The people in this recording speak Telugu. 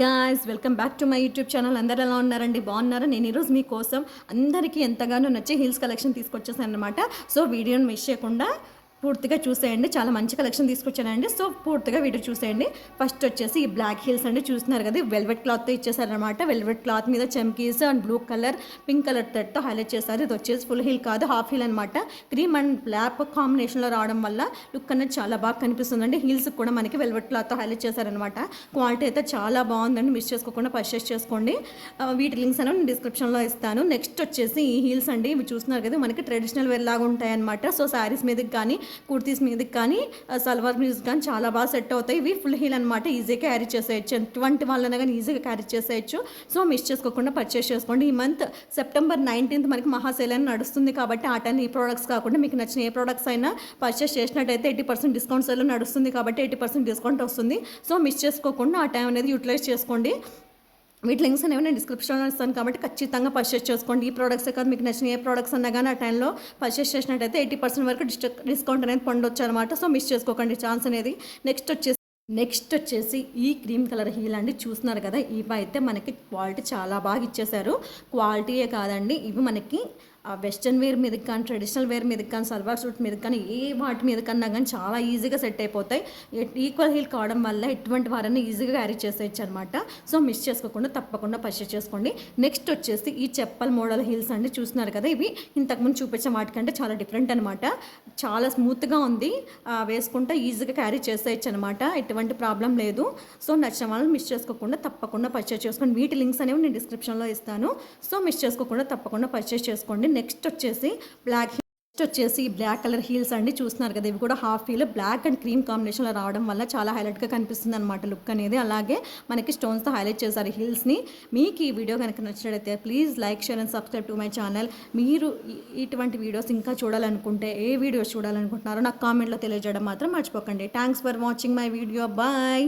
Guys welcome back to my YouTube channel. అందరూ ఎలా ఉన్నారండి? బాగున్నారా? నేను ఈరోజు మీకోసం అందరికీ ఎంతగానో నచ్చే హీల్స్ కలెక్షన్ తీసుకొచ్చేసాను అనమాట. సో వీడియోని మిస్ చేయకుండా పూర్తిగా చూసేయండి. చాలా మంచి కలెక్షన్ తీసుకొచ్చానండి. సో పూర్తిగా వీడియో చూసేయండి. ఫస్ట్ వచ్చేసి ఈ బ్లాక్ హీల్స్ అండి, చూస్తున్నారు కదా, వెల్వెట్ క్లాత్తో ఇచ్చేసారనమాట. వెల్వెట్ క్లాత్ మీద చమ్కీస్ and blue colour pink colour థ్రెడ్తో హైలైట్ చేశారు. ఇది వచ్చేసి ఫుల్ హీల్ కాదు, హాఫ్ హీల్ అనమాట. క్రీమ్ అండ్ బ్లాక్ కాంబినేషన్లో రావడం వల్ల లుక్ అనేది చాలా బాగా కనిపిస్తుందండి. హీల్స్ కూడా మనకి వెల్వెట్ క్లాత్తో హైలైట్ చేశారనమాట. క్వాలిటీ అయితే చాలా బాగుందండి. మిస్ చేసుకోకుండా పర్చేస్ చేసుకోండి. వీటి లింక్స్ అనేవి నేను డిస్క్రిప్షన్లో ఇస్తాను. నెక్స్ట్ వచ్చేసి ఈ హీల్స్ అండి, ఇవి చూస్తున్నారు కదా, మనకి ట్రెడిషనల్ వేర్ లాగా ఉంటాయన్నమాట. సో శారీస్ మీదకి కానీ కుర్తీస్ మీదకి కానీ సల్వార్ మీదకి కానీ చాలా బాగా సెట్ అవుతాయి. ఇవి ఫుల్ హీల్ అనమాట. ఈజీగా క్యారీ చేసేయచ్చు, ఎటువంటి వాళ్ళైనా కానీ ఈజీగా క్యారీ చేసేయచ్చు. సో మిస్ చేసుకోకుండా పర్చేస్ చేసుకోండి. ఈ మంత్ సెప్టెంబర్ 19th మనకి మహాసేల్ అని నడుస్తుంది కాబట్టి ఆ టైం ఈ ప్రోడక్ట్స్ కాకుండా మీకు నచ్చిన ఏ ప్రోడక్ట్స్ అయినా పర్చేస్ చేసినట్టయితే 80% డిస్కౌంట్ సేల్ నడుస్తుంది కాబట్టి 80% డిస్కౌంట్ వస్తుంది. సో మిస్ చేసుకోకుండా ఆ టైం అనేది యూటిలైజ్ చేసుకోండి. వీటి లింక్స్ అనేవి నేను డిస్క్రిప్షన్లో ఇస్తాను కాబట్టి ఖచ్చితంగా పర్చేస్ చేసుకోండి. ఈ ప్రోడక్ట్సే కాదు, మీకు నచ్చిన ఏ ప్రోడక్ట్స్ అన్నా కానీ ఆ టైంలో పర్చేస్ చేసినట్టయితే 80% వరకు డిస్కౌంట్ అనేది పొందొచ్చు అనమాట. సో మిస్ చేసుకోకండి ఛాన్స్ అనేది. నెక్స్ట్ వచ్చేసి ఈ క్రీమ్ కలర్ హీల్ అండి, చూస్తున్నారు కదా, ఇవి అయితే మనకి క్వాలిటీ చాలా బాగా ఇచ్చేసారు. క్వాలిటీయే కాదండి, ఇవి మనకి వెస్ట్రన్ వేర్ మీదకి కానీ ట్రెడిషనల్ వేర్ మీదకి కానీ సల్వార్ సూట్ మీదకి కానీ ఏ వాటి మీద కన్నా కానీ చాలా ఈజీగా సెట్ అయిపోతాయి. ఈక్వల్ హీల్ కావడం వల్ల ఎటువంటి వారని ఈజీగా క్యారీ చేసేయచ్చు అనమాట. సో మిస్ చేసుకోకుండా తప్పకుండా పర్చేస్ చేసుకోండి. నెక్స్ట్ వచ్చేసి ఈ చెప్పల్ మోడల్ హీల్స్ అండి, చూస్తున్నారు కదా, ఇవి ఇంతకుముందు చూపించిన వాటికంటే చాలా డిఫరెంట్ అనమాట. చాలా స్మూత్గా ఉంది, వేసుకుంటే ఈజీగా క్యారీ చేసేయచ్చు అనమాట. ఎటువంటి ప్రాబ్లం లేదు. సో నచ్చిన వాళ్ళని మిస్ చేసుకోకుండా తప్పకుండా పర్చేస్ చేసుకోండి. వీటి లింక్స్ అనేవి నేను డిస్క్రిప్షన్లో ఇస్తాను. సో మిస్ చేసుకోకుండా తప్పకుండా పర్చేస్ చేసుకోండి. నెక్స్ట్ వచ్చేసి బ్లాక్ కలర్ హీల్స్ అండి, చూస్తున్నారు కదా, ఇవి కూడా half heel black and cream కాంబినేషన్లో రావడం వల్ల చాలా హైలైట్గా కనిపిస్తుంది అనమాట లుక్ అనేది. అలాగే మనకి స్టోన్స్తో హైలైట్ చేశారు హీల్స్ని. మీకు ఈ వీడియో కనుక నచ్చినట్లయితే please like, share and subscribe to my channel. మీరు ఇటువంటి వీడియోస్ ఇంకా చూడాలనుకుంటే, ఏ వీడియోస్ చూడాలనుకుంటున్నారో నాకు కామెంట్లో తెలియజేయడం మాత్రం మర్చిపోకండి. Thanks for watching my video. Bye.